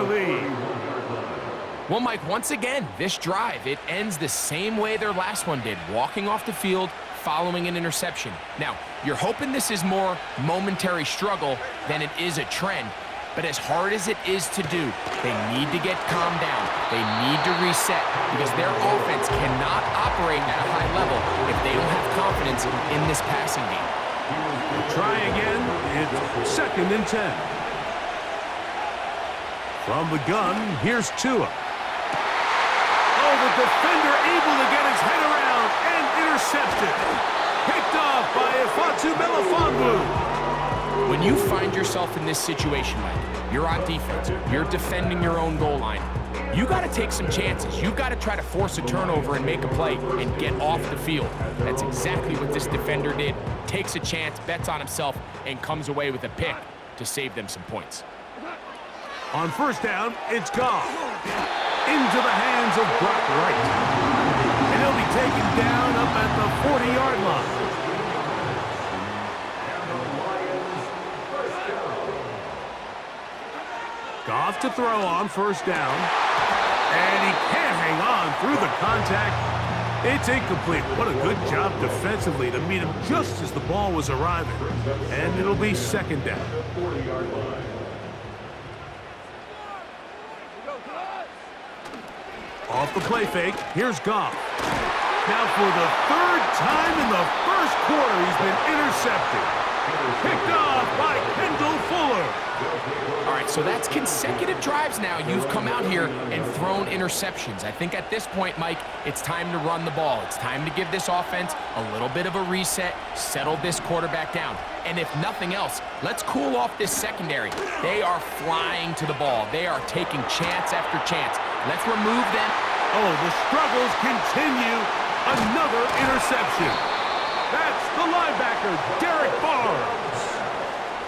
their lead. Well, Mike, once again, this drive, it ends the same way their last one did, walking off the field, following an interception. Now, you're hoping this is more momentary struggle than it is a trend, but as hard as it is to do, they need to get calmed down. They need to reset because their offense cannot operate at a high level if they don't have confidence in this passing game. Try again. It's 2nd and 10. From the gun, here's Tua. Oh, the defender able to get his head around and intercepted. Picked off by Ifeatu Melifonwu. When you find yourself in this situation, Mike, you're on defense, you're defending your own goal line, you got to take some chances. You got to try to force a turnover and make a play and get off the field. That's exactly what this defender did. Takes a chance, bets on himself, and comes away with a pick to save them some points. On 1st down, it's Goff. Into the hands of Brock Wright. And he'll be taken down up at the 40-yard line. Goff to throw on 1st down. And he can't hang on through the contact. It's incomplete. What a good job defensively to meet him just as the ball was arriving. And it'll be 2nd down. Off the play fake, here's Goff. Now for the 3rd time in the 1st quarter, he's been intercepted. Picked off by Kendall Fuller. All right, so that's consecutive drives now. You've come out here and thrown interceptions. I think at this point, Mike, it's time to run the ball. It's time to give this offense a little bit of a reset, settle this quarterback down. And if nothing else, let's cool off this secondary. They are flying to the ball. They are taking chance after chance. Let's remove them. Oh, the struggles continue. Another interception. That's the linebacker, Derek Barnes.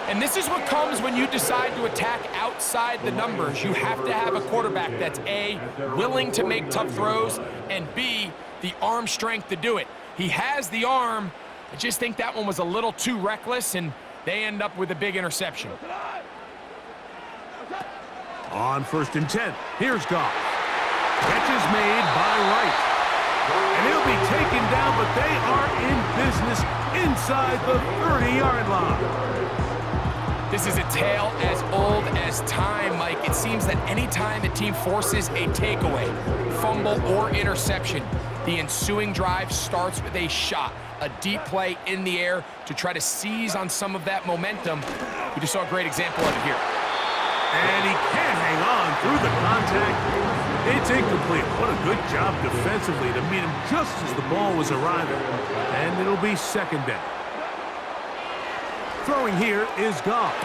And this is what comes when you decide to attack outside the numbers. You have to have a quarterback that's A, willing to make tough throws, and B, the arm strength to do it. He has the arm. I just think that one was a little too reckless, and they end up with a big interception. On 1st and 10, here's Goff. Catch is made by Wright. And he'll be taken down, but they are in business inside the 30-yard line. This is a tale as old as time, Mike. It seems that any time the team forces a takeaway, fumble, or interception, the ensuing drive starts with a shot, a deep play in the air to try to seize on some of that momentum. We just saw a great example of it here. And he can't hang on through the contact. It's incomplete. What a good job defensively to meet him just as the ball was arriving. And it'll be 2nd down. Throwing here is Goff.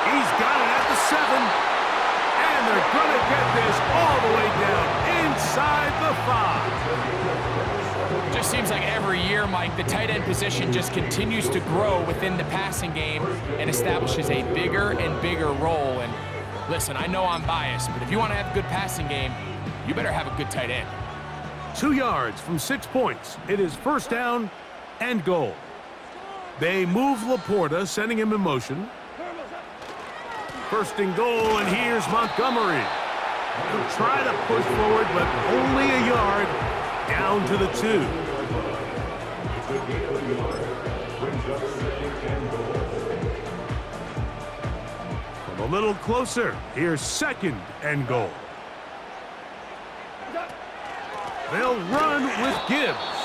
He's got it at the 7. And they're going to get this all the way down inside the 5. Just seems like every year, Mike, the tight end position just continues to grow within the passing game and establishes a bigger and bigger role. And listen, I know I'm biased, but if you want to have a good passing game, you better have a good tight end. 2 yards from 6 points. It is 1st down and goal. They move Laporta, sending him in motion. 1st and goal, and here's Montgomery. He'll try to push forward, but only a yard down to the 2. From a little closer, here's 2nd and goal. They'll run with Gibbs.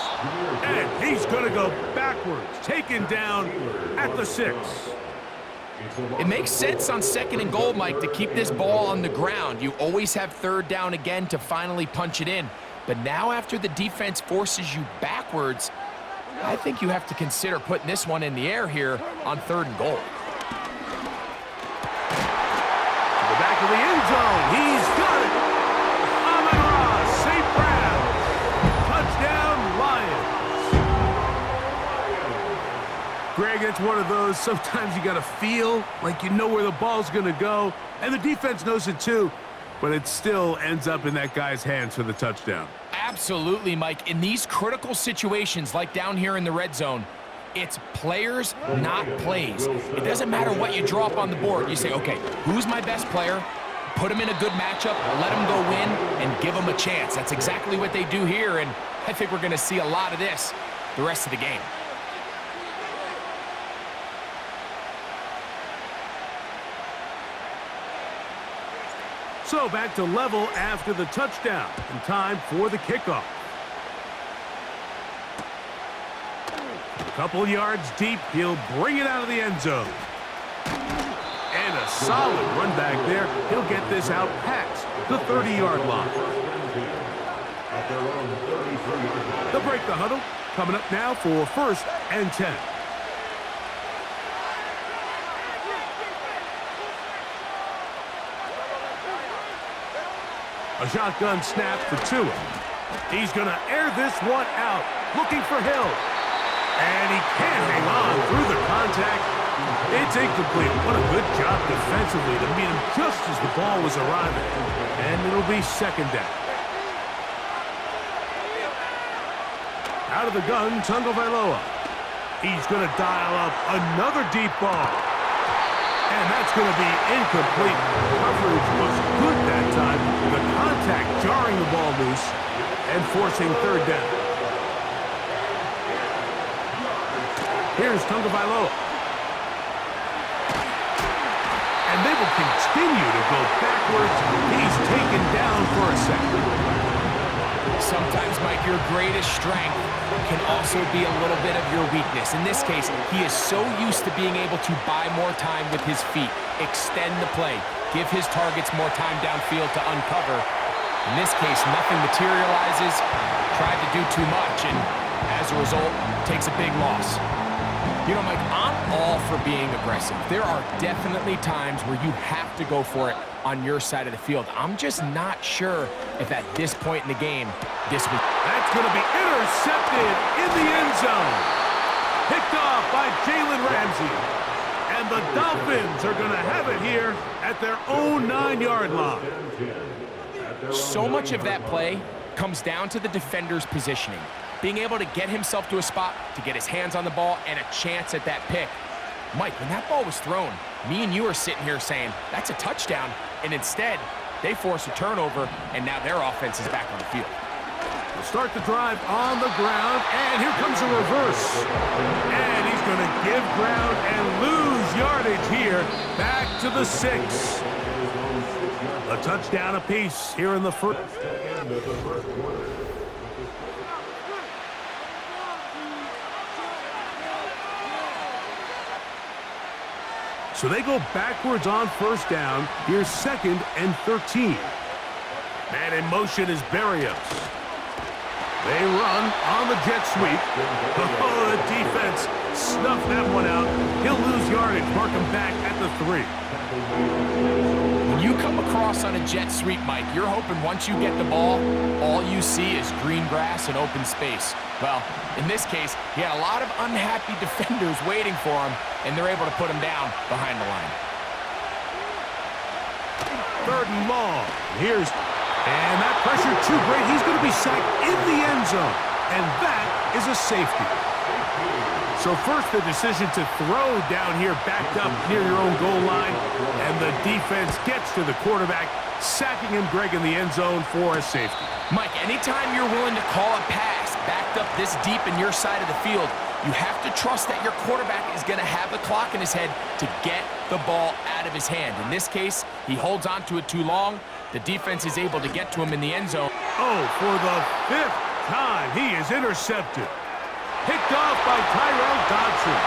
And he's going to go backwards, taken down at the 6. It makes sense on 2nd and goal, Mike, to keep this ball on the ground. You always have 3rd down again to finally punch it in. But now after the defense forces you backwards, I think you have to consider putting this one in the air here on 3rd and goal. To the back of the end zone. He's got it. Amon-Ra, St. Brown. Touchdown, Lions. Greg, it's one of those, sometimes you got to feel like you know where the ball's going to go, and the defense knows it too, but it still ends up in that guy's hands for the touchdown. Absolutely, Mike. In these critical situations, like down here in the red zone, it's players, not plays. It doesn't matter what you draw up on the board. You say, okay, who's my best player? Put them in a good matchup, let them go win, and give them a chance. That's exactly what they do here, and I think we're going to see a lot of this the rest of the game. So back to level after the touchdown, and time for the kickoff. A couple yards deep, he'll bring it out of the end zone. And a solid run back there. He'll get this out past the 30-yard line. They'll break the huddle. Coming up now for 1st and 10. A shotgun snap for Tua. He's going to air this one out, looking for Hill. And he can't hang on through the contact. It's incomplete. What a good job defensively to meet him just as the ball was arriving. And it'll be 2nd down. Out of the gun, Tagovailoa. He's going to dial up another deep ball. And that's going to be incomplete. Coverage was good that time. The contact jarring the ball loose and forcing 3rd down. Here's Tagovailoa. And they will continue to go backwards. He's taken down for a second. Sometimes, Mike, your greatest strength can also be a little bit of your weakness. In this case, he is so used to being able to buy more time with his feet, extend the play, give his targets more time downfield to uncover. In this case, nothing materializes, tried to do too much, and as a result, takes a big loss. You know, Mike, I'm all for being aggressive. There are definitely times where you have to go for it on your side of the field. I'm just not sure if at this point in the game, this would... That's going to be intercepted in the end zone. Picked off by Jalen Ramsey. And the Dolphins are going to have it here at their own 9-yard line. So much of that play comes down to the defender's positioning. Being able to get himself to a spot, to get his hands on the ball, and a chance at that pick. Mike, when that ball was thrown, me and you are sitting here saying, that's a touchdown, and instead, they force a turnover, and now their offense is back on the field. We'll start the drive on the ground, and here comes a reverse. And he's going to give ground and lose yardage here, back to the 6. A touchdown apiece here in the first. So they go backwards on 1st down. Here's 2nd and 13. Man in motion is Berrios. They run on the jet sweep. Oh, the defense snuffed that one out. He'll lose yardage. Mark him back at the 3. When you come across on a jet sweep, Mike, you're hoping once you get the ball, all you see is green grass and open space. Well, in this case, he had a lot of unhappy defenders waiting for him, and they're able to put him down behind the line. 3rd and long. And that pressure too great. He's going to be sacked in the end zone. And that is a safety. So first the decision to throw down here backed up near your own goal line. And the defense gets to the quarterback, sacking him, Greg, in the end zone for a safety. Mike, anytime you're willing to call a pass backed up this deep in your side of the field, you have to trust that your quarterback is going to have the clock in his head to get the ball out of his hand. In this case, he holds on to it too long. The defense is able to get to him in the end zone. Oh, for the 5th time, he is intercepted. Picked off by Tyrell Dodson.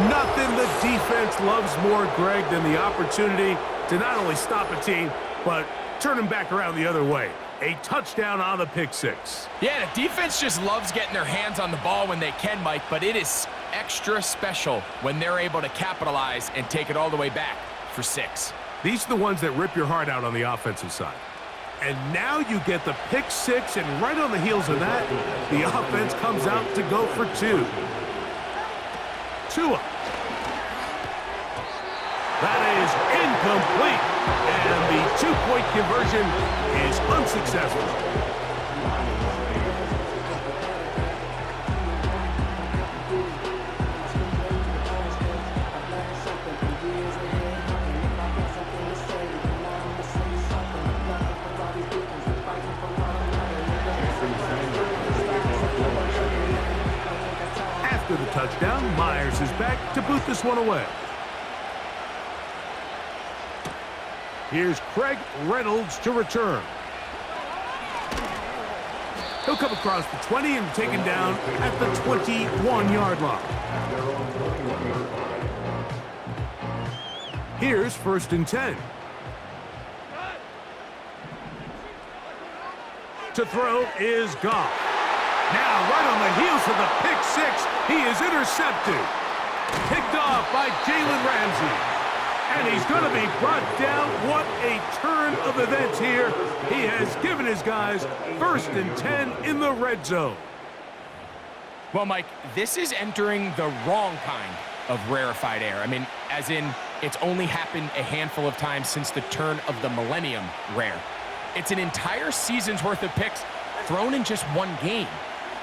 Nothing the defense loves more, Greg, than the opportunity to not only stop a team, but turn them back around the other way. A touchdown on the pick 6. Yeah, the defense just loves getting their hands on the ball when they can, Mike, but it is extra special when they're able to capitalize and take it all the way back for 6. These are the ones that rip your heart out on the offensive side. And now you get the pick 6, and right on the heels of that, the offense comes out to go for 2. Tua. That is incomplete. And the 2-point conversion is unsuccessful. touchdown. Myers is back to boot this one away. Here's Craig Reynolds to return. He'll come across the 20 and taken down at the 21-yard line. Here's 1st and 10. To throw is Goff. Now, right on the heels of the pick six, he is intercepted. Picked off by Jalen Ramsey. And he's going to be brought down. What a turn of events here. He has given his guys 1st and 10 in the red zone. Well, Mike, this is entering the wrong kind of rarefied air. I mean, as in, it's only happened a handful of times since the turn of the millennium rare. It's an entire season's worth of picks thrown in just one game.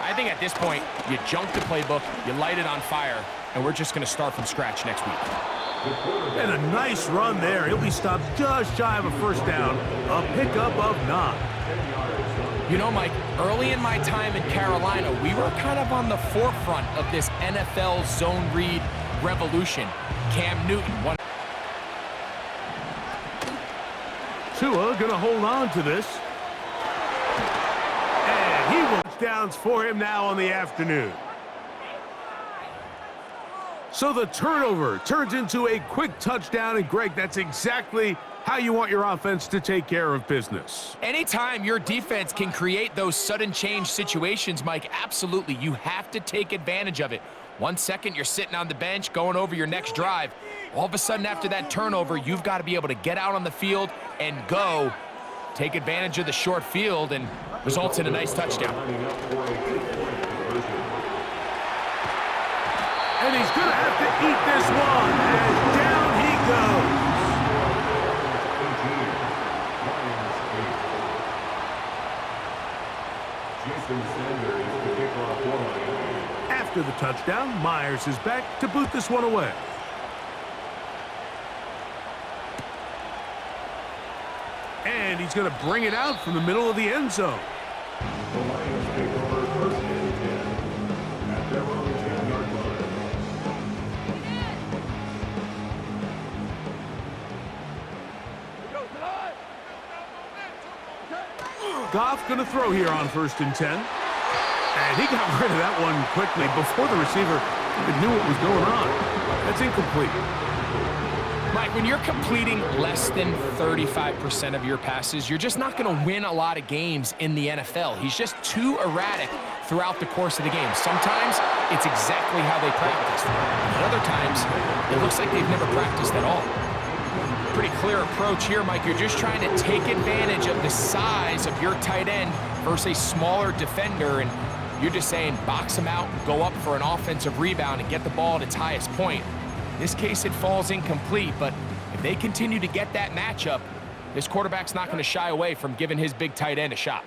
I think at this point, you junk the playbook, you light it on fire, and we're just going to start from scratch next week. And a nice run there. He'll be stopped just shy of a 1st down. A pickup of 9. You know, Mike, early in my time in Carolina, we were kind of on the forefront of this NFL zone read revolution. Cam Newton won. Tua going to hold on to this. And he will touchdowns for him now on the afternoon. So the turnover turns into a quick touchdown, and Greg, that's exactly how you want your offense to take care of business. Anytime your defense can create those sudden change situations, Mike, absolutely, you have to take advantage of it. 1 second, you're sitting on the bench, going over your next drive. All of a sudden, after that turnover, you've got to be able to get out on the field and go. Take advantage of the short field, and results in a nice touchdown. And he's going to have to eat this one, and down he goes. After the touchdown, Myers is back to boot this one away. And he's going to bring it out from the middle of the end zone. The Lions take over 1st and 10 at their own 10-yard line. Goff going to throw here on 1st and 10. And he got rid of that one quickly before the receiver even knew what was going on. That's incomplete. Mike, when you're completing less than 35% of your passes, you're just not going to win a lot of games in the NFL. He's just too erratic throughout the course of the game. Sometimes it's exactly how they practice. And other times, it looks like they've never practiced at all. Pretty clear approach here, Mike. You're just trying to take advantage of the size of your tight end versus a smaller defender, and you're just saying box him out and go up for an offensive rebound and get the ball at its highest point. In this case, it falls incomplete, but if they continue to get that matchup, this quarterback's not going to shy away from giving his big tight end a shot.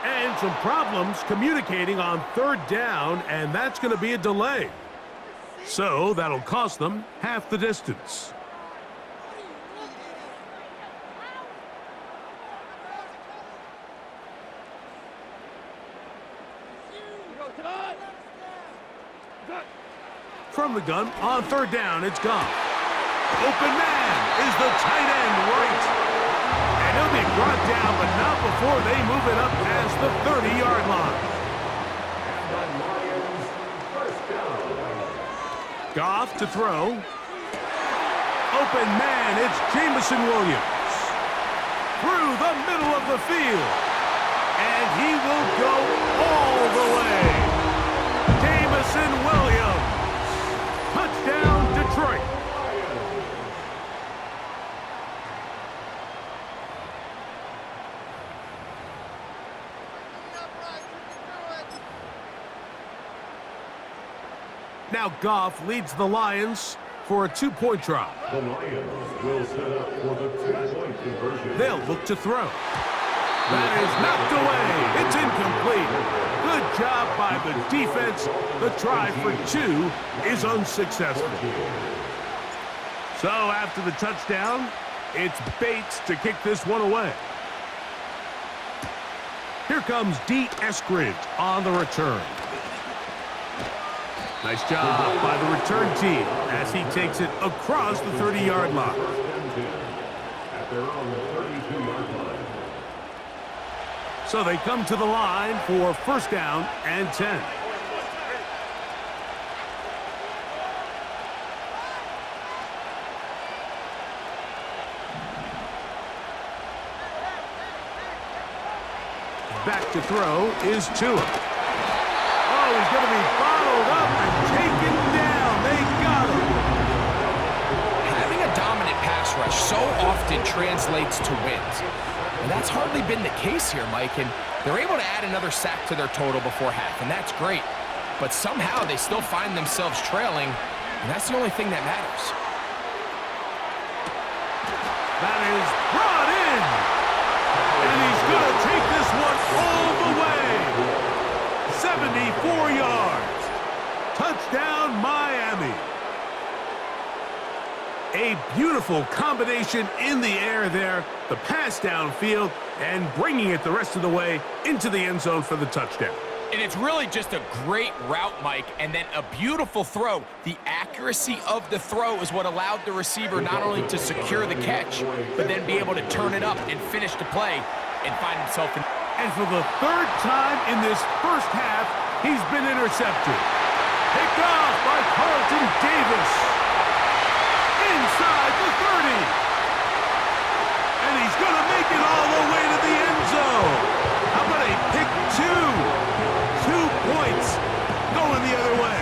And some problems communicating on 3rd down, and that's going to be a delay. So that'll cost them half the distance. From the gun on 3rd down, it's Goff. Open man is the tight end right. And he'll be brought down, but not before they move it up past the 30-yard line. Goff to throw. Open man, it's Jameson Williams. Through the middle of the field. And he will go all the way. Jameson Williams. Touchdown, Detroit. Now Goff leads the Lions for a 2-point try. The Lions will set up for the 2-point conversion. They'll look to throw. That is knocked away. It's incomplete. Good job by the defense The try for 2 is unsuccessful. So after the touchdown, it's Bates to kick this one away. Here comes D. Eskridge on the return. Nice job by the return team as he takes it across the 30-yard line. At their own 32-yard line. So they come to the line for first down and 10. Back to throw is Tua. Oh, he's going to be bottled up and taken down. They got him. Having a dominant pass rush so often translates to wins. And that's hardly been the case here, Mike, and they're able to add another sack to their total before half, and that's great. But somehow they still find themselves trailing, and that's the only thing that matters. That is brought in. And he's going to take this one all the way. 74 yards. Touchdown, Miami. A beautiful combination in the air there. The pass downfield and bringing it the rest of the way into the end zone for the touchdown. And it's really just a great route, Mike, and then a beautiful throw. The accuracy of the throw is what allowed the receiver not only to secure the catch, but then be able to turn it up and finish the play and find himself in. And for the third time in this first half, he's been intercepted. Picked off by Carlton Davis. Inside the 30. And he's going to make it all the way to the end zone. How about a pick 2? 2 points going the other way.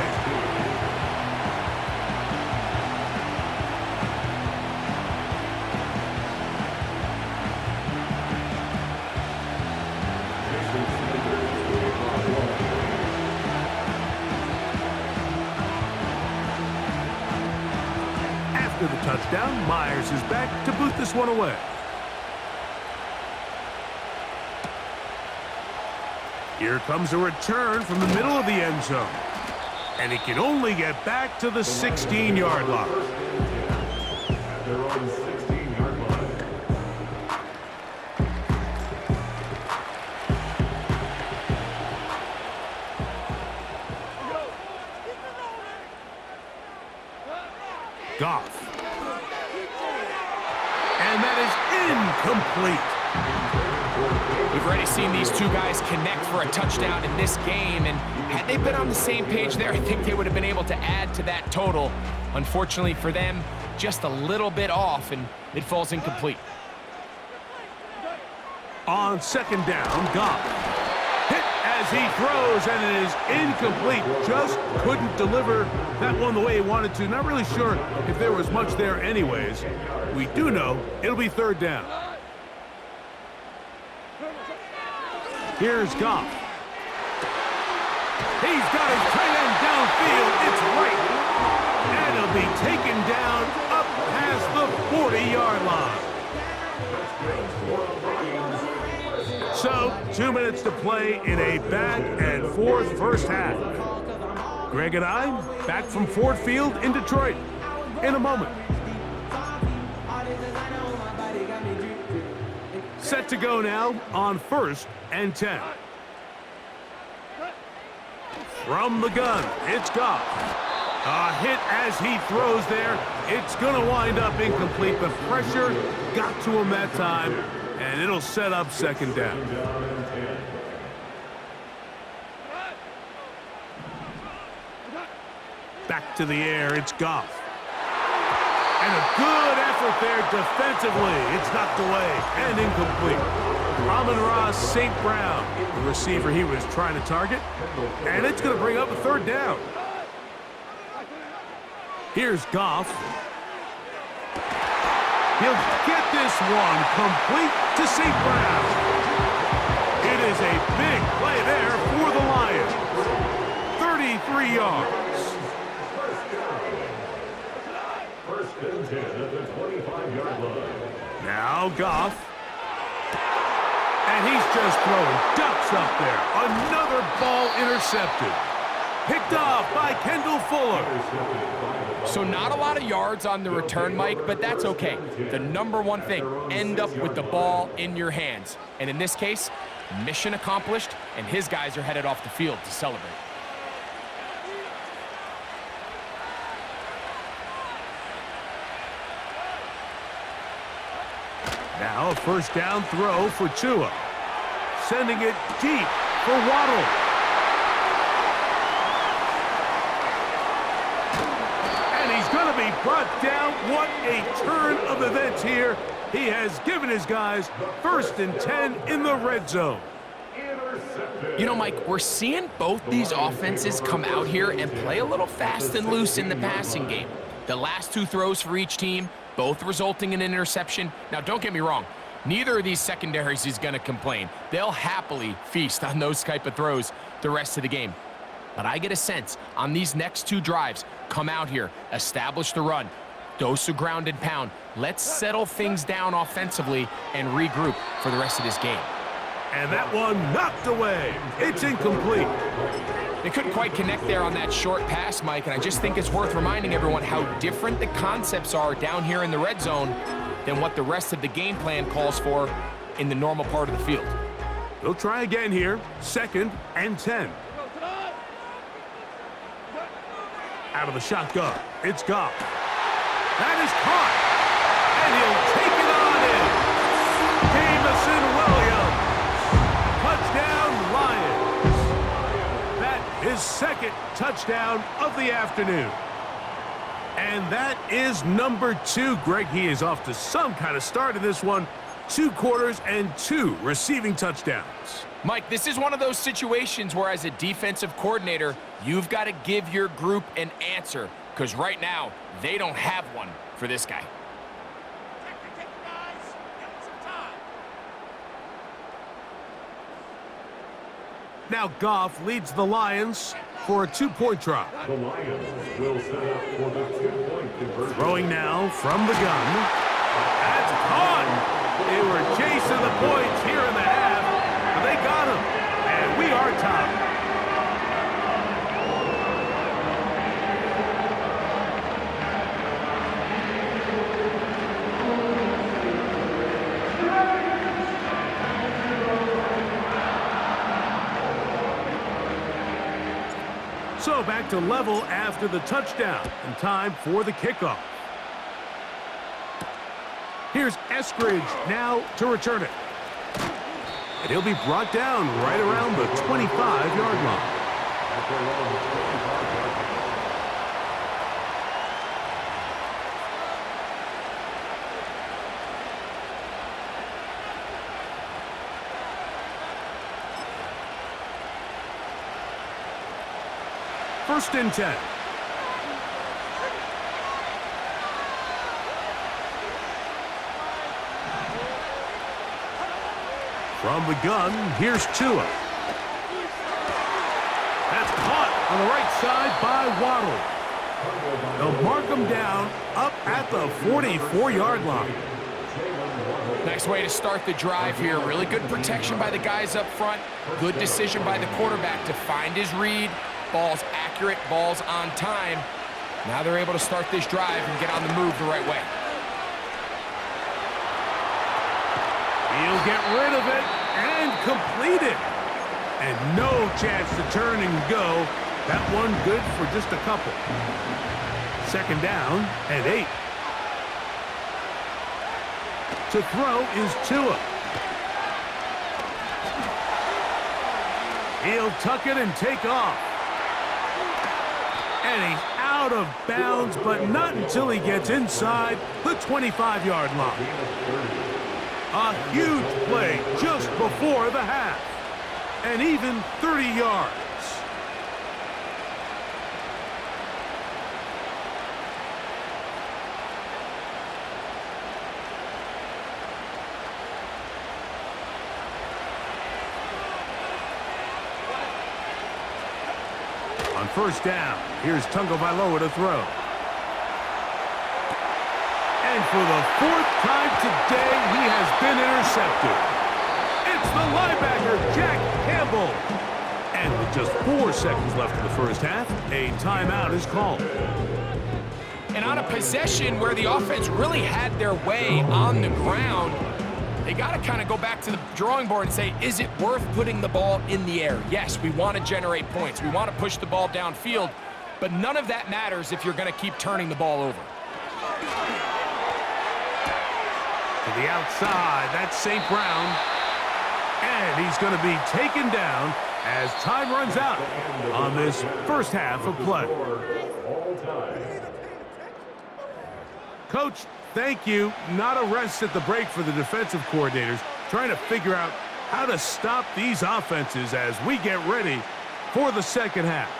After the touchdown, Myers is back to boot this one away. Here comes a return from the middle of the end zone. And he can only get back to the 16-yard line. At their own 16-yard line. Goff. And that is incomplete. We've already seen these two guys connect for a touchdown in this game, and had they been on the same page there, I think they would have been able to add to that total. Unfortunately for them, just a little bit off, and it falls incomplete. On second down, Goff. Hit as he throws, and it is incomplete. Just couldn't deliver that one the way he wanted to. Not really sure if there was much there anyways. We do know it'll be third down. Here's Goff. He's got his tight end downfield. It's right. And he'll be taken down up past the 40-yard line. So, 2 minutes to play in a back-and-forth first half. Greg and I back from Ford Field in Detroit in a moment. Set to go now on first and 10. From the gun, it's Goff. A hit as he throws there. It's going to wind up incomplete. The pressure got to him that time, and it'll set up second down. Back to the air, it's Goff. And a good effort there defensively. It's knocked away and incomplete. Amon-Ra St. Brown, the receiver he was trying to target. And it's going to bring up a third down. Here's Goff. He'll get this one complete to St. Brown. It is a big play there for the Lions. 33 yards. First and 10 at the 25-yard line. Now Goff. And he's just throwing ducks up there. Another ball intercepted. Picked off by Kendall Fuller. So not a lot of yards on the return, Mike, but that's okay. The number one thing, end up with the ball in your hands. And in this case, mission accomplished, and his guys are headed off the field to celebrate. Now a first down throw for Tua. Sending it deep for Waddle. And he's going to be brought down. What a turn of events here. He has given his guys 1st and 10 in the red zone. You know, Mike, we're seeing both these offenses come out here and play a little fast and loose in the passing game. The last 2 throws for each team, both resulting in an interception. Now, don't get me wrong. Neither of these secondaries is going to complain. They'll happily feast on those type of throws the rest of the game. But I get a sense on these next 2 drives, come out here, establish the run, dose of ground and pound. Let's settle things down offensively and regroup for the rest of this game. And that one knocked away. It's incomplete. They couldn't quite connect there on that short pass, Mike, and I just think it's worth reminding everyone how different the concepts are down here in the red zone than what the rest of the game plan calls for in the normal part of the field. They'll try again here. 2nd and 10. Out of the shotgun, it's Goff. That is caught, and he'll take it on in. Jamison Williams. Touchdown, Lions. That is 2nd touchdown of the afternoon. And that is number 2. Greg, he is off to some kind of start in this one. 2 quarters and 2 receiving touchdowns. Mike, this is one of those situations where as a defensive coordinator, you've got to give your group an answer, because right now, they don't have one for this guy. Now Goff leads the Lions for a 2-point try. The Lions will set up for the 2-point conversion. Throwing now from the gun. That's caught. They were chasing the points here in the half, but they got him, and we are tied. So back to level after the touchdown, and time for the kickoff. Here's Eskridge now to return it. And he'll be brought down right around the 25-yard line. First and 10. From the gun, here's Tua. That's caught on the right side by Waddle. They'll mark him down up at the 44-yard line. Nice way to start the drive here. Really good protection by the guys up front. Good decision by the quarterback to find his read. Ball's accurate, ball's on time. Now they're able to start this drive and get on the move the right way. He'll get rid of it and complete it. And no chance to turn and go. That one good for just a couple. 2nd down and 8. To throw is Tua. He'll tuck it and take off. And he's out of bounds, but not until he gets inside the 25-yard line. A huge play just before the half. And even 30 yards. On first down, here's Tagovailoa to throw. And for the 4th time today, he has been intercepted. It's the linebacker, Jack Campbell. And with just 4 seconds left in the first half, a timeout is called. And on a possession where the offense really had their way on the ground, they got to kind of go back to the drawing board and say, is it worth putting the ball in the air? Yes, we want to generate points. We want to push the ball downfield, but none of that matters if you're going to keep turning the ball over. To the outside, that's St. Brown. And he's going to be taken down as time runs out on this first half of play. Coach, thank you. Not a rest at the break for the defensive coordinators, trying to figure out how to stop these offenses as we get ready for the second half.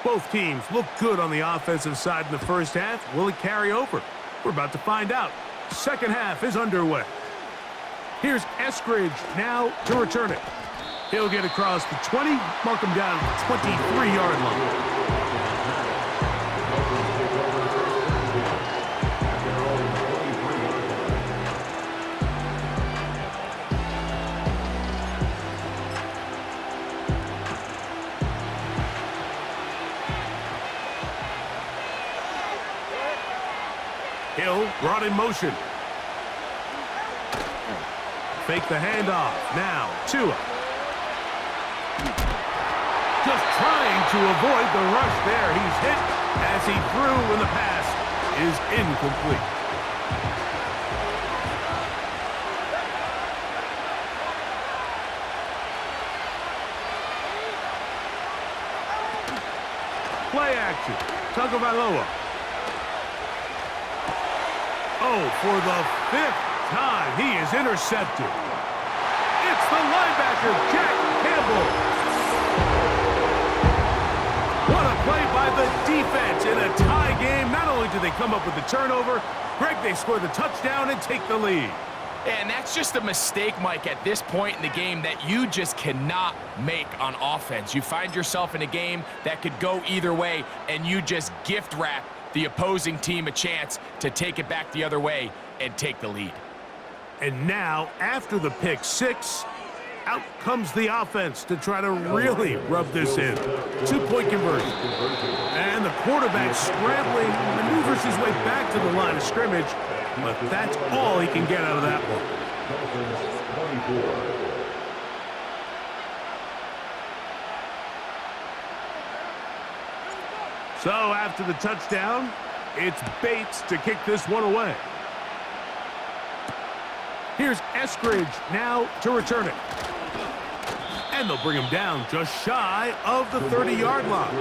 Both teams look good on the offensive side in the first half. Will it carry over? We're about to find out. Second half is underway. Here's Eskridge now to return it. He'll get across the 20, mark him down at the 23-yard line. Hill brought in motion. Fake the handoff. Now, Tua. Just trying to avoid the rush there. He's hit as he threw when the pass is incomplete. Play action. Tagovailoa. Oh, for the 5th time, he is intercepted. It's the linebacker, Jack Campbell. What a play by the defense in a tie game. Not only did they come up with the turnover, Greg, they score the touchdown and take the lead. And that's just a mistake, Mike, at this point in the game that you just cannot make on offense. You find yourself in a game that could go either way, and you just gift wrap the opposing team a chance to take it back the other way and take the lead. And now, after the pick six, out comes the offense to try to really rub this in. 2-point conversion. And the quarterback scrambling, maneuvers his way back to the line of scrimmage, but that's all he can get out of that one. So after the touchdown, it's Bates to kick this one away. Here's Eskridge now to return it. And they'll bring him down just shy of the 30-yard line.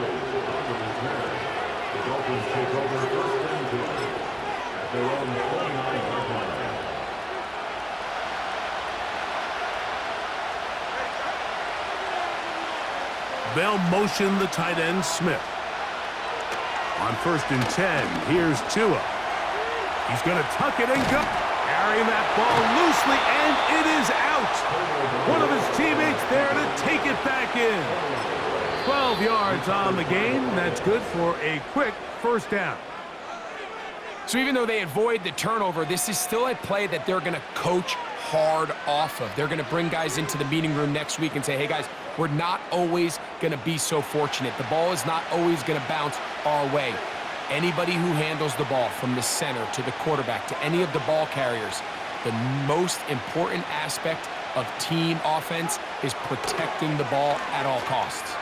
They'll motion the tight end Smith. On 1st and 10, here's Tua. He's going to tuck it and go. Carrying that ball loosely, and it is out. One of his teammates there to take it back in. 12 yards on the game. That's good for a quick first down. So even though they avoid the turnover, this is still a play that they're going to coach hard off of. They're going to bring guys into the meeting room next week and say, hey, guys, we're not always going to be so fortunate. The ball is not always going to bounce our way. Anybody who handles the ball from the center to the quarterback to any of the ball carriers, the most important aspect of team offense is protecting the ball at all costs.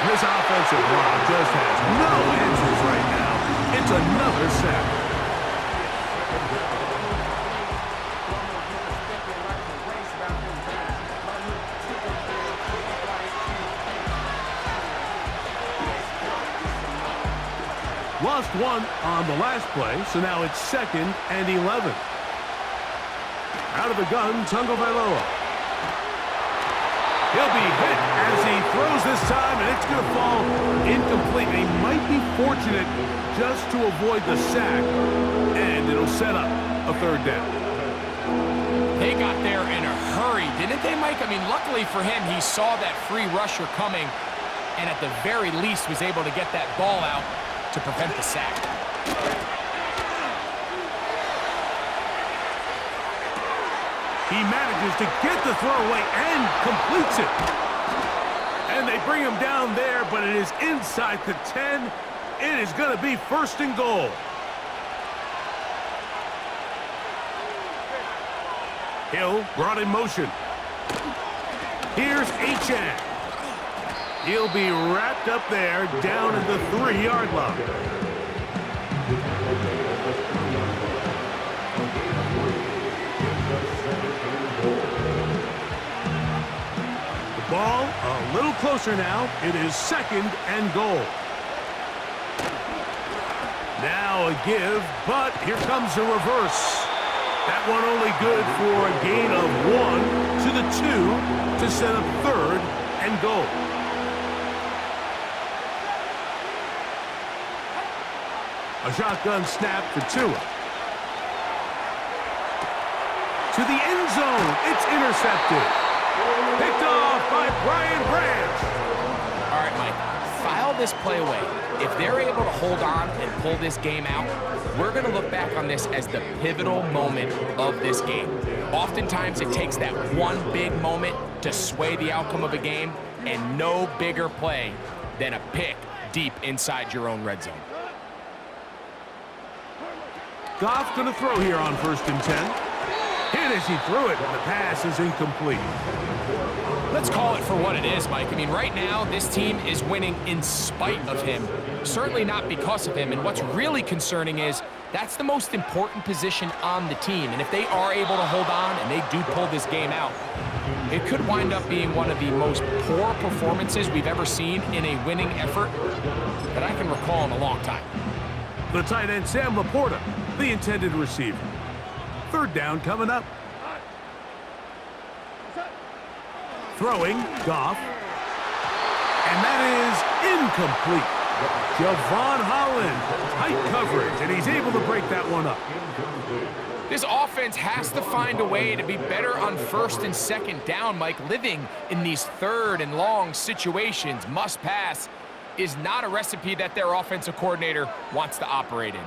This offensive line just has no answers right now. It's another sack. Lost one on the last play, so now it's 2nd and 11. Out of the gun, Tagovailoa. He'll be hit as he throws this time, and it's going to fall incomplete. He might be fortunate just to avoid the sack, and it'll set up a 3rd down. They got there in a hurry, didn't they, Mike? I mean, luckily for him, he saw that free rusher coming and at the very least was able to get that ball out to prevent the sack. He manages to get the throw away and completes it. And they bring him down there, but it is inside the 10. It is going to be 1st and goal. Hill brought in motion. Here's Achane. He'll be wrapped up there down at the 3-yard line. The ball a little closer now. It is 2nd and goal. Now a give, but here comes a reverse. That one only good for a gain of 1 to the 2 to set up 3rd and goal. A shotgun snap for Tua. To the end zone. It's intercepted. Picked off by Brian Branch. All right, Mike, file this play away. If they're able to hold on and pull this game out, we're going to look back on this as the pivotal moment of this game. Oftentimes, it takes that one big moment to sway the outcome of a game, and no bigger play than a pick deep inside your own red zone. Goff going to throw here on 1st and 10. Hit as he threw it, and the pass is incomplete. Let's call it for what it is, Mike. I mean, right now, this team is winning in spite of him. Certainly not because of him. And what's really concerning is that's the most important position on the team. And if they are able to hold on and they do pull this game out, it could wind up being one of the most poor performances we've ever seen in a winning effort that I can recall in a long time. The tight end, Sam Laporta, the intended receiver. 3rd down coming up. Throwing, Goff. And that is incomplete. Javon Holland, tight coverage, and he's able to break that one up. This offense has to find a way to be better on 1st and 2nd down, Mike. Living in these 3rd and long situations, must pass, is not a recipe that their offensive coordinator wants to operate in.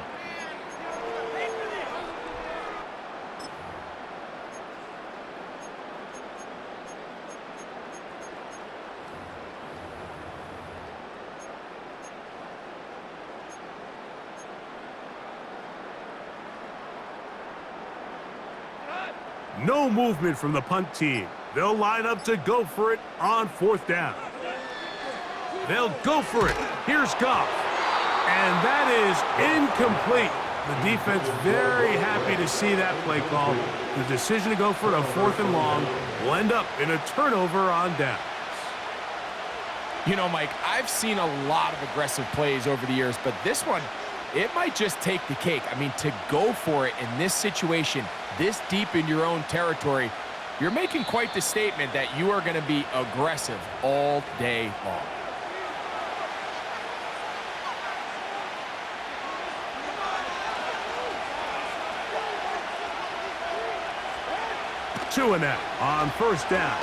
No movement from the punt team. They'll line up to go for it on 4th down. They'll go for it. Here's Goff. And that is incomplete. The defense very happy to see that play call. The decision to go for it on 4th and long will end up in a turnover on downs. You know, Mike, I've seen a lot of aggressive plays over the years, but this one, it might just take the cake. I mean, to go for it in this situation, this deep in your own territory, you're making quite the statement that you are going to be aggressive all day long. Tua now on 1st down.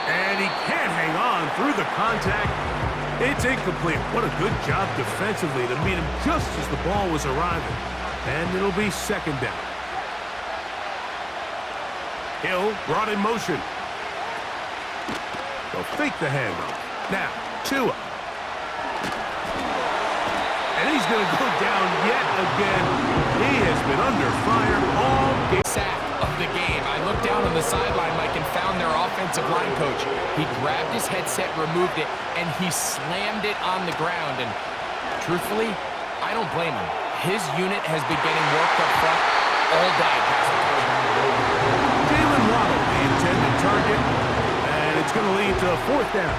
And he can't hang on through the contact. It's incomplete. What a good job defensively to meet him just as the ball was arriving. And it'll be 2nd down. Hill brought in motion. They'll fake the handoff. Now, Tua. And he's going to go down yet again. He has been under fire all game. Sack of the game. I looked down on the sideline, Mike, and found their offensive line coach. He grabbed his headset, removed it, and he slammed it on the ground. And truthfully, I don't blame him. His unit has been getting worked up front all day. Jalen Waddle, the intended target, and it's going to lead to a 4th down.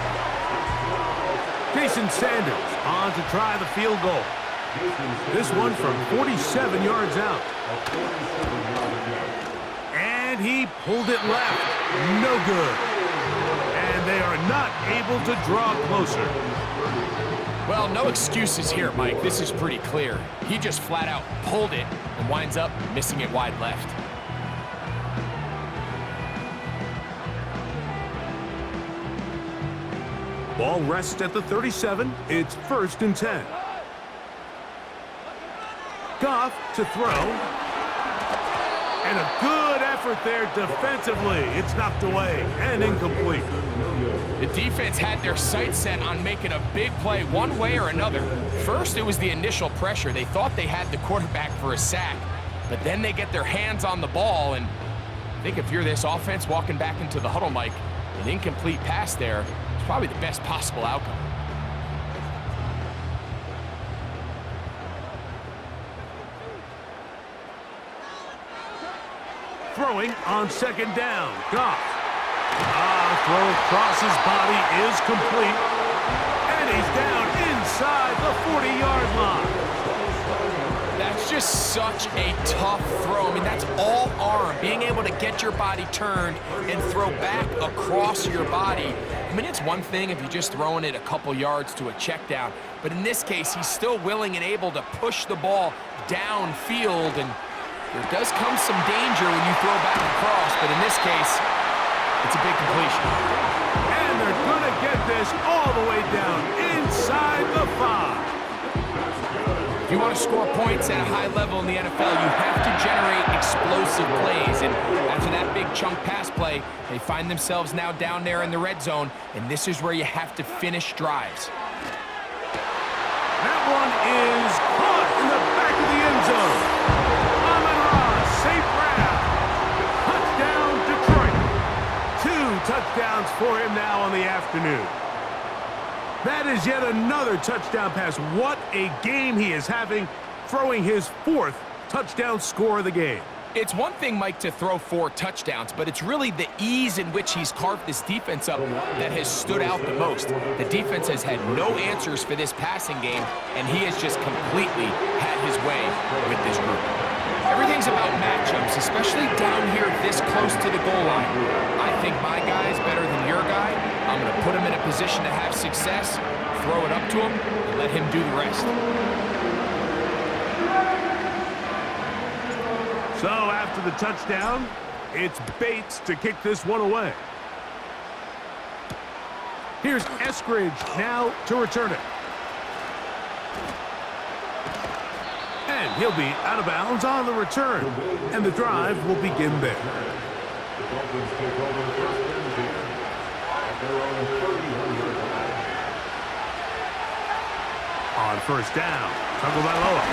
Jason Sanders on to try the field goal. This one from 47 yards out. And he pulled it left. No good. And they are not able to draw closer. Well, no excuses here, Mike. This is pretty clear. He just flat out pulled it and winds up missing it wide left. Ball rests at the 37. It's 1st and 10. Goff to throw. And a good effort there defensively. It's knocked away and incomplete. The defense had their sights set on making a big play one way or another. First, it was the initial pressure. They thought they had the quarterback for a sack, but then they get their hands on the ball, and I think if you're this offense walking back into the huddle, Mike, an incomplete pass there is probably the best possible outcome. Throwing on 2nd down. Goff. Throw across his body is complete. And he's down inside the 40-yard line. That's just such a tough throw. I mean, that's all arm. Being able to get your body turned and throw back across your body. I mean, it's one thing if you're just throwing it a couple yards to a check down. But in this case, he's still willing and able to push the ball downfield, and there does come some danger when you throw back across, but in this case, it's a big completion. And they're going to get this all the way down inside the 5. If you want to score points at a high level in the NFL, you have to generate explosive plays, and after that big chunk pass play, they find themselves now down there in the red zone, and this is where you have to finish drives. That one is caught in the back of the end zone. St. Brown. Touchdown, Detroit. 2 touchdowns for him now on the afternoon. That is yet another touchdown pass. What a game he is having, throwing his 4th touchdown score of the game. It's one thing, Mike, to throw 4 touchdowns, but it's really the ease in which he's carved this defense up that has stood out the most. The defense has had no answers for this passing game, and he has just completely had his way with this group. Everything's about matchups, especially down here this close to the goal line. I think my guy is better than your guy. I'm going to put him in a position to have success, throw it up to him, and let him do the rest. So after the touchdown, it's Bates to kick this one away. Here's Eskridge now to return it. And he'll be out of bounds on the return. And the drive will begin there. The Dolphins take over 1st and 10 at their own 30-yard line. On 1st down, Tagovailoa.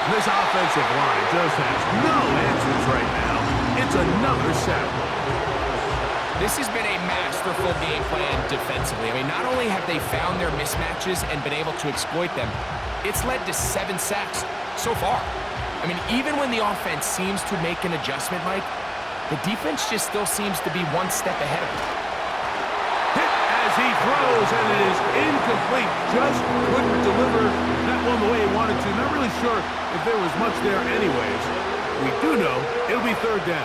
This offensive line just has no answers right now. It's another sack. This has been a masterful game plan defensively. I mean, not only have they found their mismatches and been able to exploit them, it's led to 7 sacks so far. I mean, even when the offense seems to make an adjustment, Mike, the defense just still seems to be one step ahead of them. Hit as he throws, and it is incomplete. Just couldn't deliver that one the way he wanted to. Not really sure if there was much there anyways. We do know it'll be 3rd down.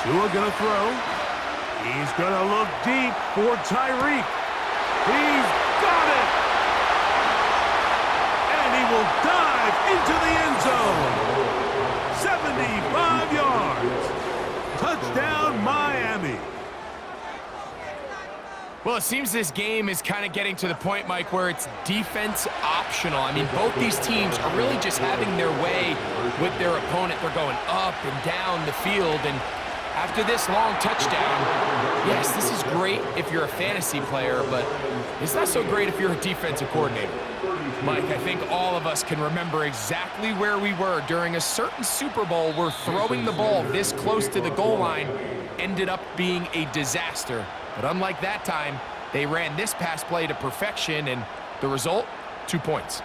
Tua gonna throw. He's gonna look deep for Tyreek. He's got it! And he will dive into the end zone. 75 yards. Touchdown, Miami. Well, it seems this game is kind of getting to the point, Mike, where it's defense optional. I mean, both these teams are really just having their way with their opponent. They're going up and down the field, and after this long touchdown, yes, this is great if you're a fantasy player, but it's not so great if you're a defensive coordinator. Mike, I think all of us can remember exactly where we were during a certain Super Bowl where throwing the ball this close to the goal line ended up being a disaster. But unlike that time, they ran this pass play to perfection, and the result, 2 points.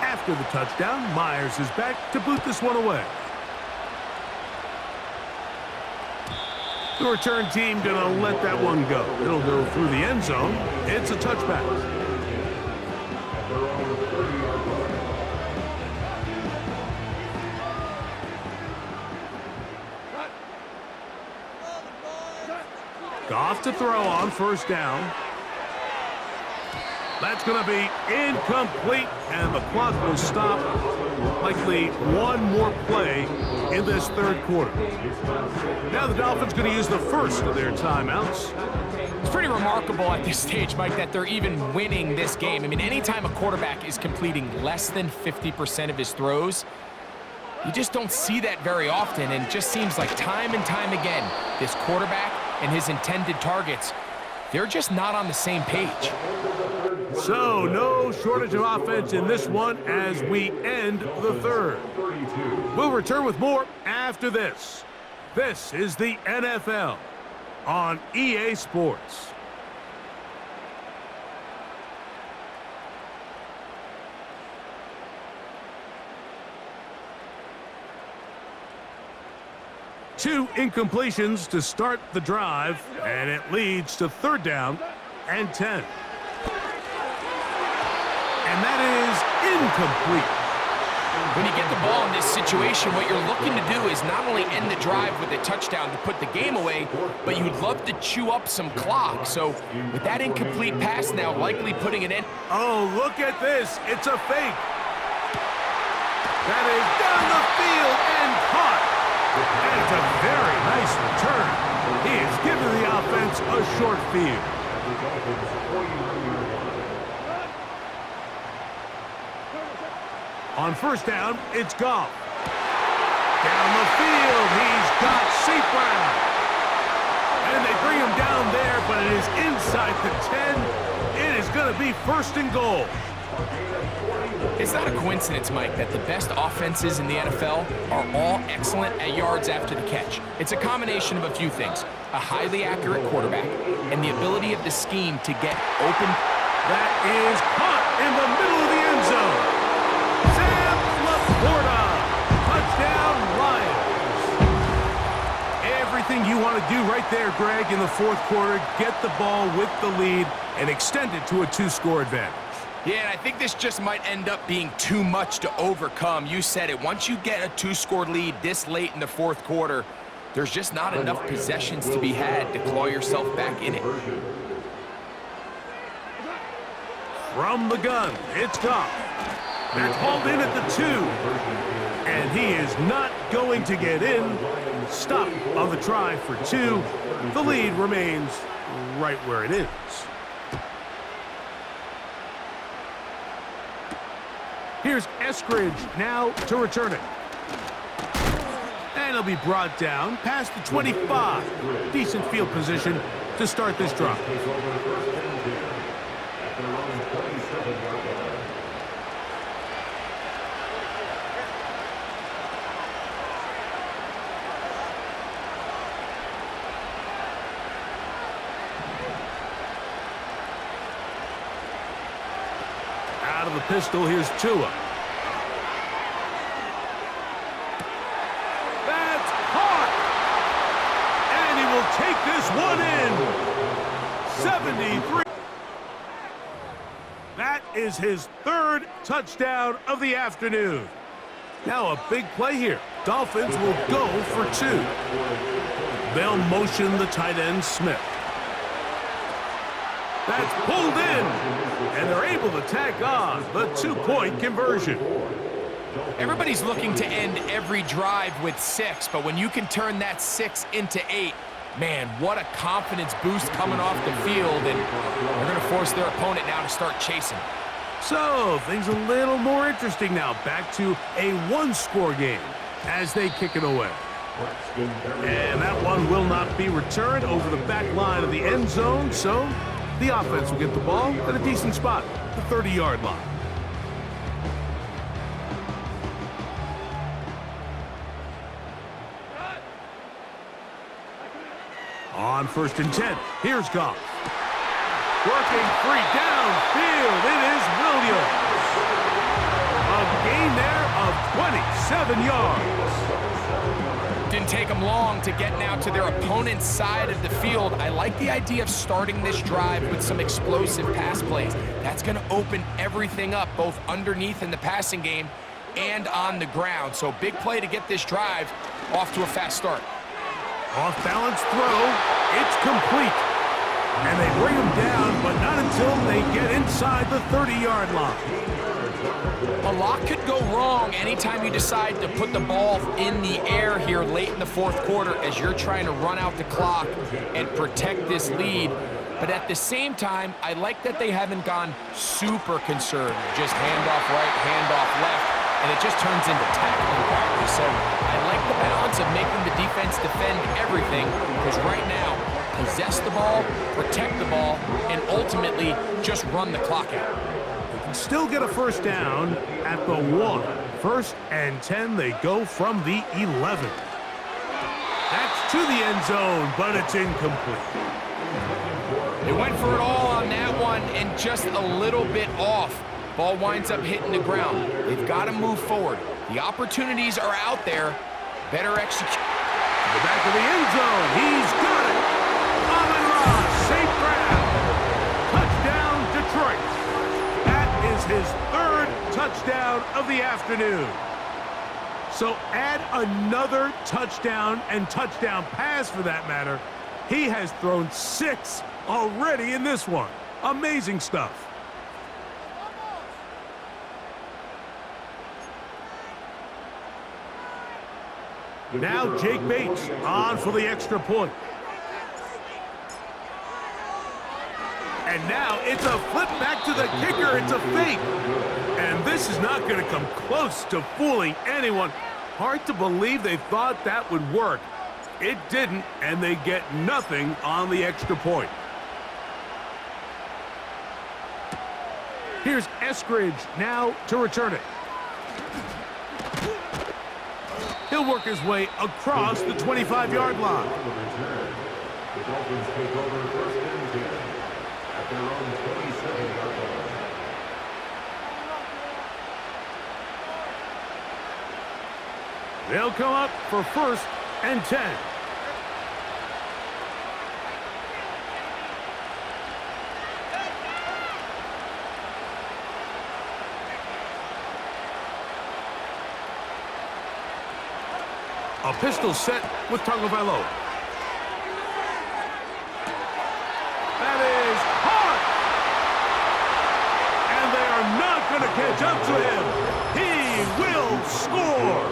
After the touchdown, Myers is back to boot this one away. The return team gonna let that one go. It'll go through the end zone. It's a touchback. Goff to throw on first down. That's going to be incomplete, and the clock will stop. Likely one more play in this third quarter. Now the Dolphins going to use the first of their timeouts. It's pretty remarkable at this stage, Mike, that they're even winning this game. I mean, anytime a quarterback is completing less than 50% of his throws, you just don't see that very often, and it just seems like time and time again, this quarterback and his intended targets, they're just not on the same page. So, no shortage of offense in this one as we end the third. We'll return with more after this. This is the NFL on EA Sports. Two incompletions to start the drive, and it leads to third down and 10. And that is incomplete. When you get the ball in this situation, what you're looking to do is not only end the drive with a touchdown to put the game away, but you'd love to chew up some clock. So with that incomplete pass now likely putting an end. Oh, look at this. It's a fake. That is down the field and caught. And it's a very nice return. He has given the offense a short field. On first down, it's Goff. Down the field, he's got St. Brown. And they bring him down there, but it is inside the 10. It is going to be first and goal. It's not a coincidence, Mike, that the best offenses in the NFL are all excellent at yards after the catch. It's a combination of a few things: a highly accurate quarterback and the ability of the scheme to get open. That is caught in the middle of the end zone. Sam Laporta, touchdown Lions. Everything you want to do right there, Greg, in the fourth quarter, get the ball with the lead and extend it to a two-score advantage. Yeah, and I think this just might end up being too much to overcome. You said it. Once you get a two-score lead this late in the fourth quarter, there's just not enough possessions to be had to claw yourself back in it. From the gun, it's Goff. That's hauled in at the 2. And he is not going to get in. Stop on the try for 2. The lead remains right where it is. Here's Eskridge now to return it. And he'll be brought down past the 25. Decent field position to start this drive. Out of the pistol, here's Tua. That's caught! And he will take this one in. 73. That is his third touchdown of the afternoon. Now a big play here. Dolphins will go for 2. They'll motion the tight end, Smith. That's pulled in, and they're able to tack on the 2-point conversion. Everybody's looking to end every drive with 6, but when you can turn that 6 into 8, man, what a confidence boost coming off the field, and they're going to force their opponent now to start chasing. So, things a little more interesting now. Back to a 1-score game as they kick it away. And that one will not be returned over the back line of the end zone, so the offense will get the ball at a decent spot, the 30-yard line. On first and 10, here's Goff. Working free downfield, it is Williams. A gain there of 27 yards. Didn't take them long to get now to their opponent's side of the field. I like the idea of starting this drive with some explosive pass plays. That's going to open everything up, both underneath in the passing game and on the ground. So big play to get this drive off to a fast start. Off-balance throw. It's complete. And they bring him down, but not until they get inside the 30-yard line. A lot could go wrong anytime you decide to put the ball in the air here late in the fourth quarter as you're trying to run out the clock and protect this lead. But at the same time, I like that they haven't gone super conservative. Just handoff right, handoff left, and it just turns into tackling practice. So I like the balance of making the defense defend everything, because right now, possess the ball, protect the ball, and ultimately just run the clock out. Still get a first down at the 1. 1st and 10, they go from the 11. That's to the end zone, but it's incomplete. They went for it all on that one and just a little bit off. Ball winds up hitting the ground. They've got to move forward. The opportunities are out there. Better execute. The back of the end zone. He's got it. Amon-Ra, St. Brown. Touchdown, Detroit. That is his 3rd touchdown of the afternoon. So add another touchdown and touchdown pass for that matter. He has thrown 6 already in this one. Amazing stuff. Now Jake Bates on for the extra point. And now it's a flip back to the kicker. It's a fake. And this is not going to come close to fooling anyone. Hard to believe they thought that would work. It didn't, and they get nothing on the extra point. Here's Eskridge now to return it. He'll work his way across the 25-yard line. The Dolphins take over 1st and 10 at their own 27-yard line. They'll come up for 1st and 10. A pistol set with Tagovailoa. That is hard. And they are not going to catch up to him. He will score.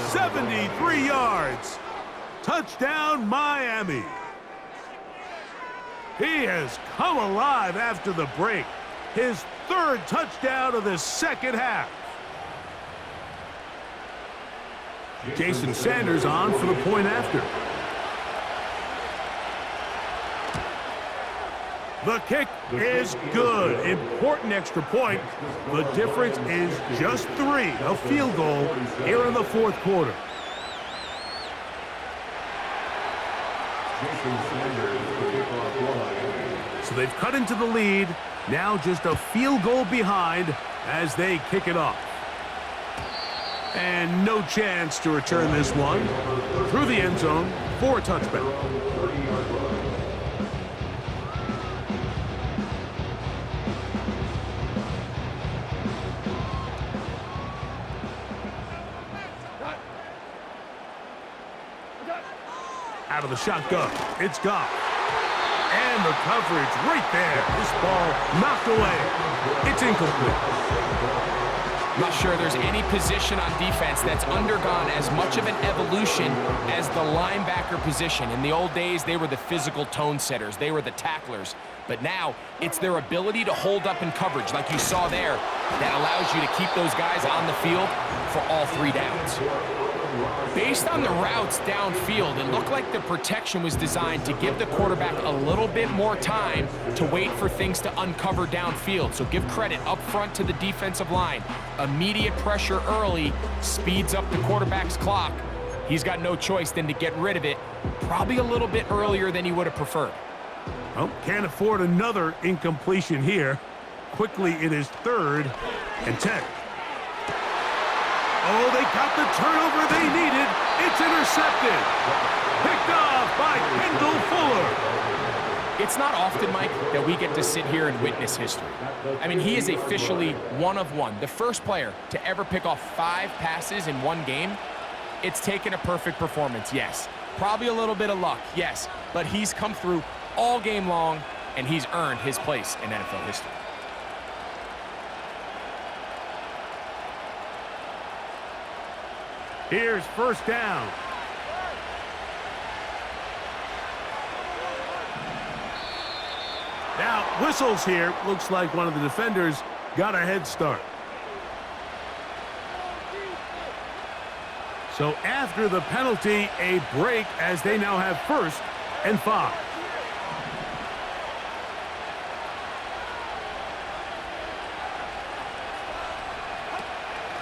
73 yards. Touchdown, Miami. He has come alive after the break. His 3rd touchdown of the second half. Jason Sanders on for the point after. The kick is good. Important extra point. The difference is just 3. A field goal here in the 4th quarter. So they've cut into the lead. Now just a field goal behind as they kick it off. And no chance to return this one through the end zone for a touchback. Out of the shotgun, it's Goff. And the coverage right there. This ball knocked away. It's incomplete. I'm not sure there's any position on defense that's undergone as much of an evolution as the linebacker position. In the old days, they were the physical tone setters. They were the tacklers. But now, it's their ability to hold up in coverage, like you saw there, that allows you to keep those guys on the field for all 3 downs. Based on the routes downfield, it looked like the protection was designed to give the quarterback a little bit more time to wait for things to uncover downfield. So give credit up front to the defensive line. Immediate pressure early speeds up the quarterback's clock. He's got no choice than to get rid of it, probably a little bit earlier than he would have preferred. Well, can't afford another incompletion here. Quickly, it is 3rd and 10. Oh, they got the turnover they needed. It's intercepted. Picked off by Kendall Fuller. It's not often, Mike, that we get to sit here and witness history. I mean, he is officially one of one. The first player to ever pick off 5 passes in one game. It's taken a perfect performance, yes. Probably a little bit of luck, yes, but he's come through all game long, and he's earned his place in NFL history. Here's first down. Now, whistles here. Looks like one of the defenders got a head start. So after the penalty, a break as they now have 1st and 5.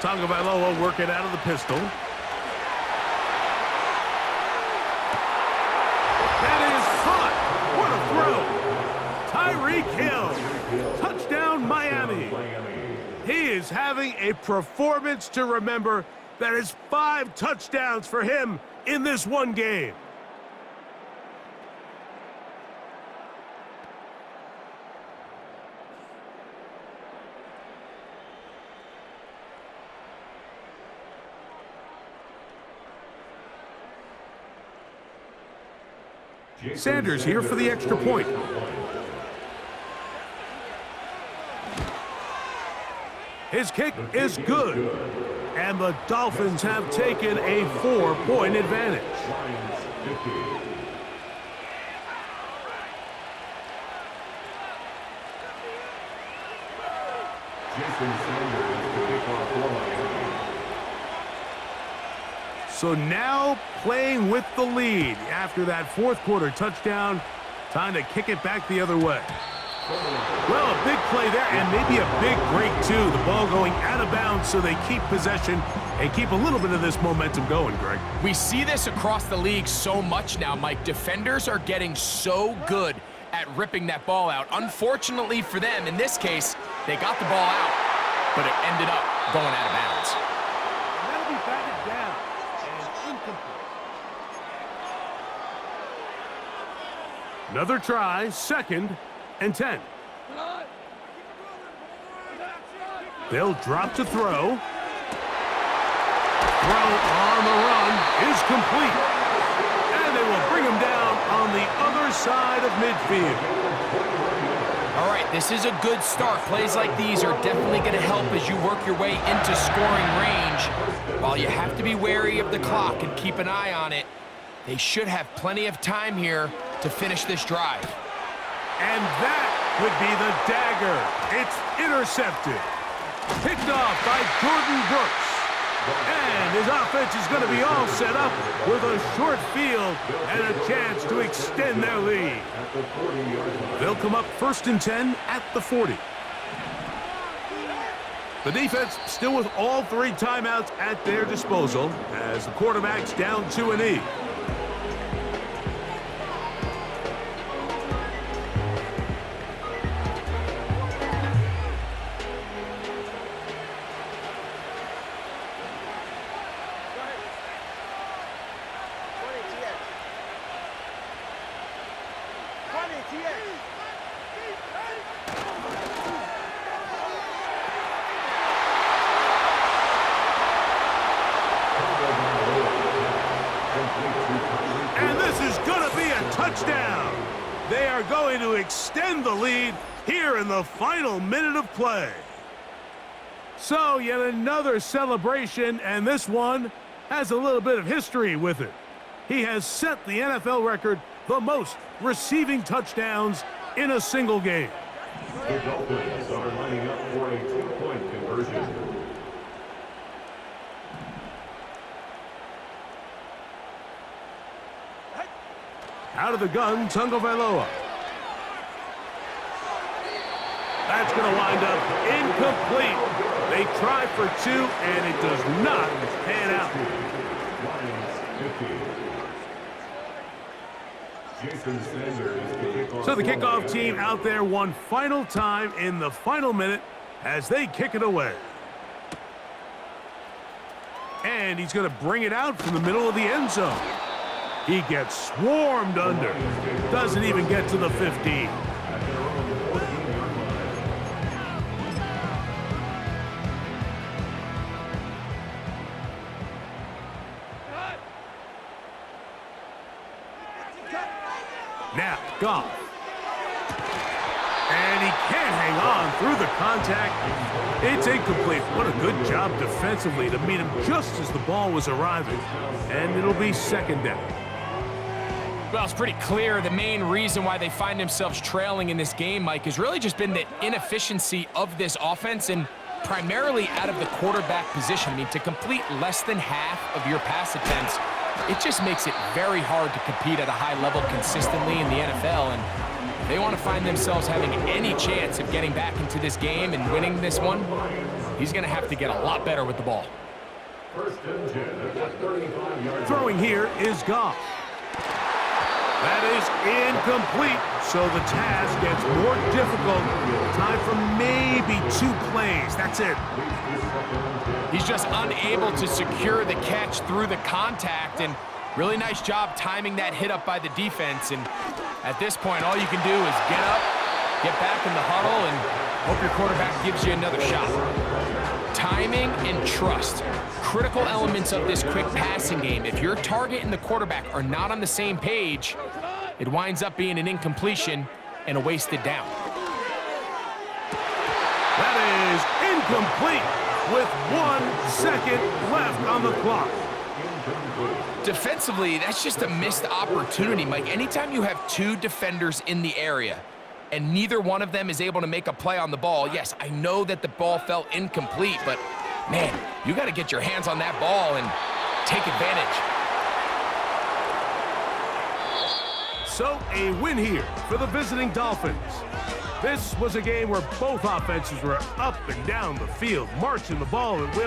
Tagovailoa working out of the pistol. That is caught. What a throw. Tyreek Hill. Touchdown, Miami. He is having a performance to remember. That is 5 touchdowns for him in this one game. Sanders here for the extra point. His kick is good. And the Dolphins have taken a 4-point advantage. So now playing with the lead after that 4th quarter touchdown. Time to kick it back the other way. Well, a big play there, and maybe a big break, too. The ball going out of bounds so they keep possession and keep a little bit of this momentum going, Greg. We see this across the league so much now, Mike. Defenders are getting so good at ripping that ball out. Unfortunately for them, in this case, they got the ball out, but it ended up going out of bounds. And that'll be batted down and incomplete. Another try, 2nd and 10. They'll drop to throw. Throw on the run is complete. And they will bring him down on the other side of midfield. All right, this is a good start. Plays like these are definitely going to help as you work your way into scoring range. While you have to be wary of the clock and keep an eye on it, they should have plenty of time here to finish this drive. And that would be the dagger. It's intercepted. Picked off by Jordan Brooks. And his offense is going to be all set up with a short field and a chance to extend their lead. They'll come up 1st and 10 at the 40. The defense still with all 3 timeouts at their disposal as the quarterback's down 2-E. And this is going to be a touchdown. They are going to extend the lead here in the final minute of play. So yet another celebration, and this one has a little bit of history with it. He has set the NFL record, the most receiving touchdowns in a single game. The Dolphins are lining up for a 2-point conversion. Out of the gun, Tagovailoa. That's going to wind up incomplete. They try for 2, and it does not pan out. So the kickoff team out there one final time in the final minute as they kick it away. And he's going to bring it out from the middle of the end zone. He gets swarmed under. Doesn't even get to the 15. Now, Goff. And he can't hang on through the contact. It's incomplete. What a good job defensively to meet him just as the ball was arriving. And it'll be second down. Well, it's pretty clear the main reason why they find themselves trailing in this game, Mike, has really just been the inefficiency of this offense and primarily out of the quarterback position. I mean, to complete less than half of your pass attempts, it just makes it very hard to compete at a high level consistently in the NFL. And if they want to find themselves having any chance of getting back into this game and winning this one, he's going to have to get a lot better with the ball. First and 10 at the 35-yard. Throwing here is Goff. That is incomplete, so the task gets more difficult. Time for maybe 2 plays. That's it. He's just unable to secure the catch through the contact, and really nice job timing that hit up by the defense. And at this point, all you can do is get up, get back in the huddle, and hope your quarterback gives you another shot. Timing and trust, critical elements of this quick passing game. If your target and the quarterback are not on the same page, it winds up being an incompletion and a wasted down. That is incomplete with 1 second left on the clock. Defensively, that's just a missed opportunity, Mike. Anytime you have 2 defenders in the area and neither one of them is able to make a play on the ball, yes, I know that the ball felt incomplete, but man, you got to get your hands on that ball and take advantage. So a win here for the visiting Dolphins. This was a game where both offenses were up and down the field, marching the ball at will.